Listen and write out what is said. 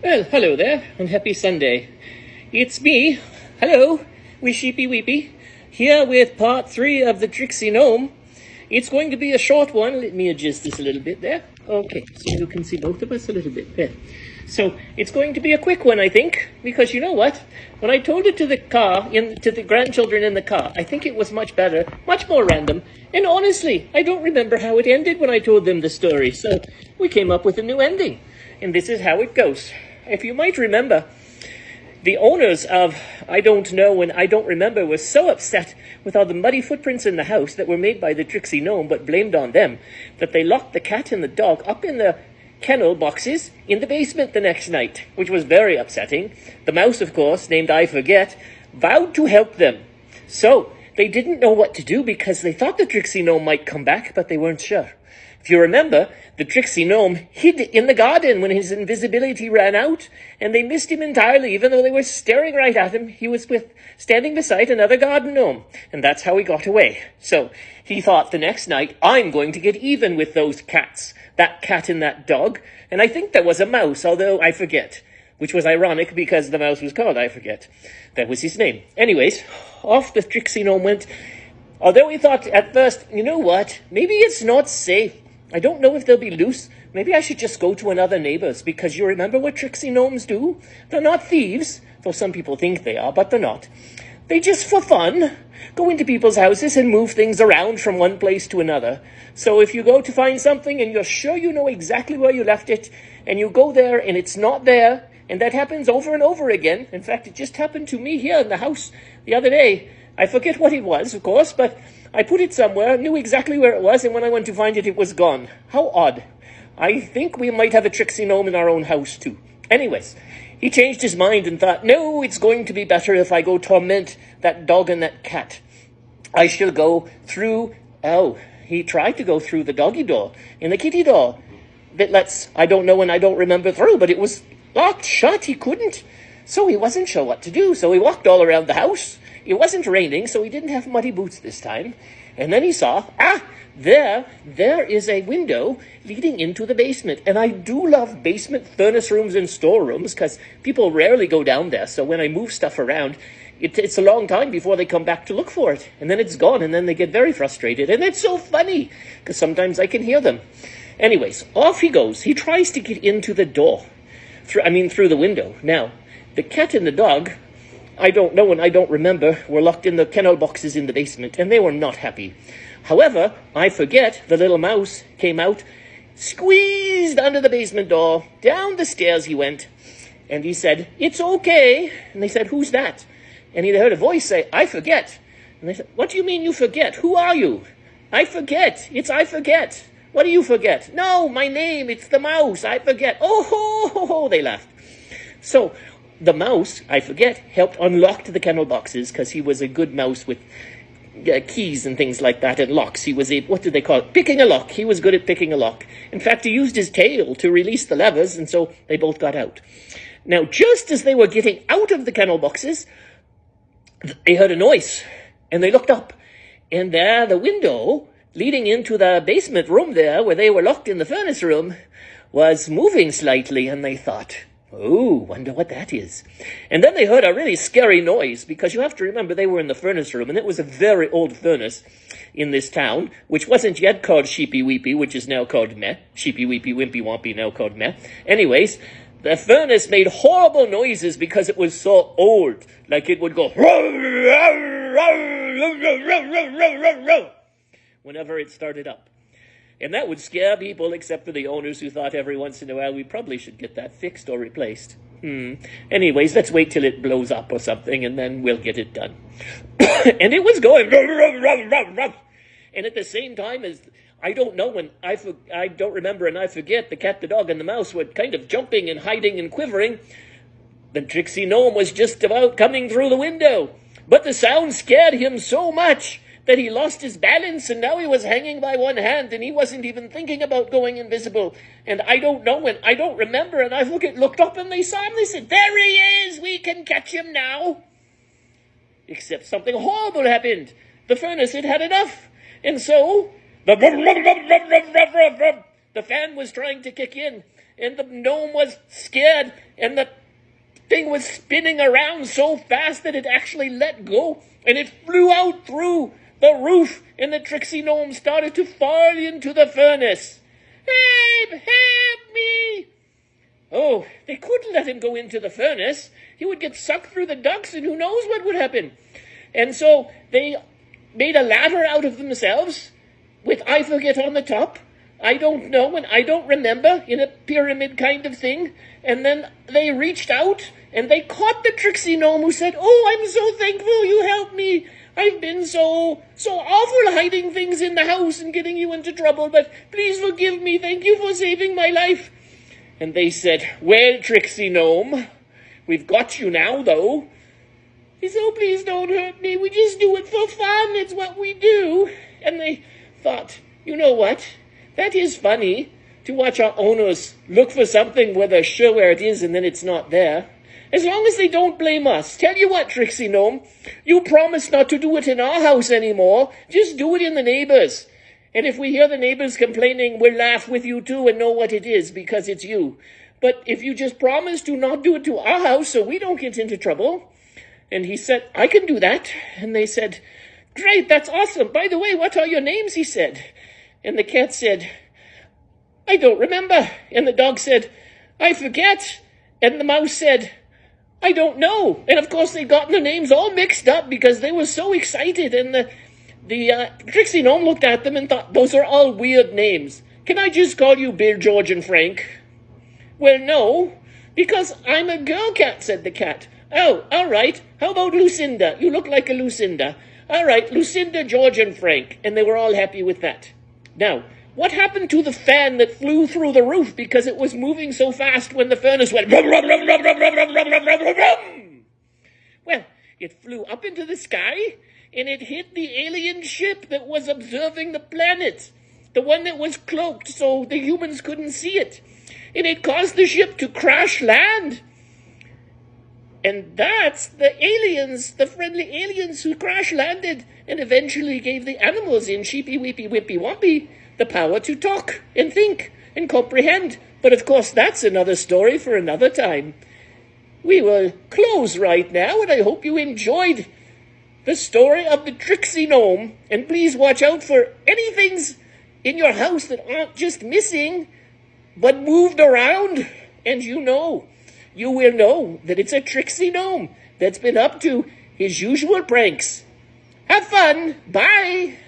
Well, hello there, and happy Sunday. It's me, hello, with Sheepy Weepy, here with part 3 of the Tricksy Gnome. It's going to be a short one. Let me adjust this a little bit there. Okay, so you can see both of us a little bit there. So it's going to be a quick one, I think, because you know what? When I told it to the grandchildren in the car, I think it was much better, much more random. And honestly, I don't remember how it ended when I told them the story. So we came up with a new ending. And this is how it goes. If you might remember, the owners of I Don't Know and I Don't Remember were so upset with all the muddy footprints in the house that were made by the Tricksy Gnome but blamed on them that they locked the cat and the dog up in the kennel boxes in the basement the next night, which was very upsetting. The mouse, of course, named I Forget, vowed to help them. So they didn't know what to do because they thought the Tricksy Gnome might come back, but they weren't sure. If you remember, the Tricksy Gnome hid in the garden when his invisibility ran out, and they missed him entirely, even though they were staring right at him. He was standing beside another garden gnome, and that's how he got away. So he thought the next night, I'm going to get even with those cats, that cat and that dog, and I think there was a mouse, although I forget, which was ironic because the mouse was called I Forget. That was his name. Anyways, off the Tricksy Gnome went, although he thought at first, you know what, maybe it's not safe. I don't know if they'll be loose. Maybe I should just go to another neighbor's, because you remember what Tricksy Gnomes do? They're not thieves, though some people think they are, but they're not. They just, for fun, go into people's houses and move things around from one place to another. So if you go to find something and you're sure you know exactly where you left it, and you go there and it's not there, and that happens over and over again. In fact, it just happened to me here in the house the other day. I forget what it was, of course, but I put it somewhere, knew exactly where it was, and when I went to find it, it was gone. How odd. I think we might have a Tricksy Gnome in our own house, too. Anyways, he changed his mind and thought, no, it's going to be better if I go torment that dog and that cat. I shall go through, he tried to go through the doggy door and the kitty door that lets I Don't Know and I Don't Remember through, but it was locked shut. He couldn't. So he wasn't sure what to do. So he walked all around the house. It wasn't raining, so he didn't have muddy boots this time. And then he saw, there is a window leading into the basement. And I do love basement furnace rooms and storerooms because people rarely go down there. So when I move stuff around, it's a long time before they come back to look for it. And then it's gone, and then they get very frustrated. And it's so funny because sometimes I can hear them. Anyways, off he goes. He tries to get into the door, through the window. Now, the cat and the dog, I Don't Know and I Don't Remember, were locked in the kennel boxes in the basement, and they were not happy. However, I Forget, the little mouse, came out, squeezed under the basement door, down the stairs he went, and he said, it's okay. And they said, who's that? And he heard a voice say, I Forget. And they said, what do you mean you forget? Who are you? I Forget. It's I Forget. What do you forget? No, my name, it's the mouse. I Forget. Oh, ho, ho, ho, they laughed. So the mouse, I Forget, helped unlock the kennel boxes because he was a good mouse with keys and things like that and locks. He was what did they call it? Picking a lock. He was good at picking a lock. In fact, he used his tail to release the levers, and so they both got out. Now, just as they were getting out of the kennel boxes, they heard a noise, and they looked up, and there the window leading into the basement room there, where they were locked in the furnace room, was moving slightly, and they thought, oh, wonder what that is. And then they heard a really scary noise, because you have to remember they were in the furnace room, and it was a very old furnace in this town, which wasn't yet called Sheepy Weepy, which is now called Meh. Sheepy Weepy Wimpy Wompy, now called Meh. Anyways, the furnace made horrible noises because it was so old. Like it would go whenever it started up. And that would scare people, except for the owners who thought every once in a while we probably should get that fixed or replaced. Anyways, let's wait till it blows up or something, and then we'll get it done. And it was going. And at the same time as I Don't Know and I Don't Remember and I Forget, the cat, the dog, and the mouse were kind of jumping and hiding and quivering, the Tricksy Gnome was just about coming through the window. But the sound scared him so much that he lost his balance, and now he was hanging by one hand, and he wasn't even thinking about going invisible. And I Don't Know and I Don't Remember, and I looked up and they saw him. They said, there he is, we can catch him now. Except something horrible happened. The furnace had had enough, and so the fan was trying to kick in, and the gnome was scared, and the thing was spinning around so fast that it actually let go, and it flew out through the roof, and the tricksy gnome started to fall into the furnace. Help! Help me! Oh, they couldn't let him go into the furnace. He would get sucked through the ducts, and who knows what would happen. And so they made a ladder out of themselves with I forget on the top. I don't know, and I don't remember, in a pyramid kind of thing. And then they reached out, and they caught the tricksy gnome, who said, "Oh, I'm so thankful you helped me. I've been so awful hiding things in the house and getting you into trouble, but please forgive me. Thank you for saving my life." And they said, "Well, tricksy gnome, we've got you now, though." He said, "Oh, please don't hurt me. We just do it for fun. It's what we do." And they thought, you know what? That is funny, to watch our owners look for something where they're sure where it is and then it's not there. As long as they don't blame us. Tell you what, tricksy gnome, you promised not to do it in our house anymore. Just do it in the neighbors. And if we hear the neighbors complaining, we'll laugh with you too and know what it is because it's you. But if you just promise to not do it to our house so we don't get into trouble. And he said, "I can do that." And they said, "Great, that's awesome. By the way, what are your names?" he said. And the cat said, "I don't remember." And the dog said, "I forget." And the mouse said, "I don't know." And of course they'd gotten their names all mixed up because they were so excited. And the tricksy gnome looked at them and thought, those are all weird names. "Can I just call you Bill, George, and Frank?" "Well, no, because I'm a girl cat," said the cat. "Oh, all right. How about Lucinda? You look like a Lucinda." "All right, Lucinda, George, and Frank." And they were all happy with that. Now, what happened to the fan that flew through the roof because it was moving so fast when the furnace went rum, rum, rum, rum, rum, rum, rum, rum, rum, rum, rum, rum? Well, it flew up into the sky, and it hit the alien ship that was observing the planet, the one that was cloaked so the humans couldn't see it. And it caused the ship to crash land. And that's the aliens, the friendly aliens who crash landed and eventually gave the animals in Sheepy Weepy Wimpy Wompy the power to talk and think and comprehend. But of course, that's another story for another time. We will close right now, and I hope you enjoyed the story of the tricksy gnome. And please watch out for any things in your house that aren't just missing, but moved around. And you will know that it's a tricksy gnome that's been up to his usual pranks. Have fun. Bye.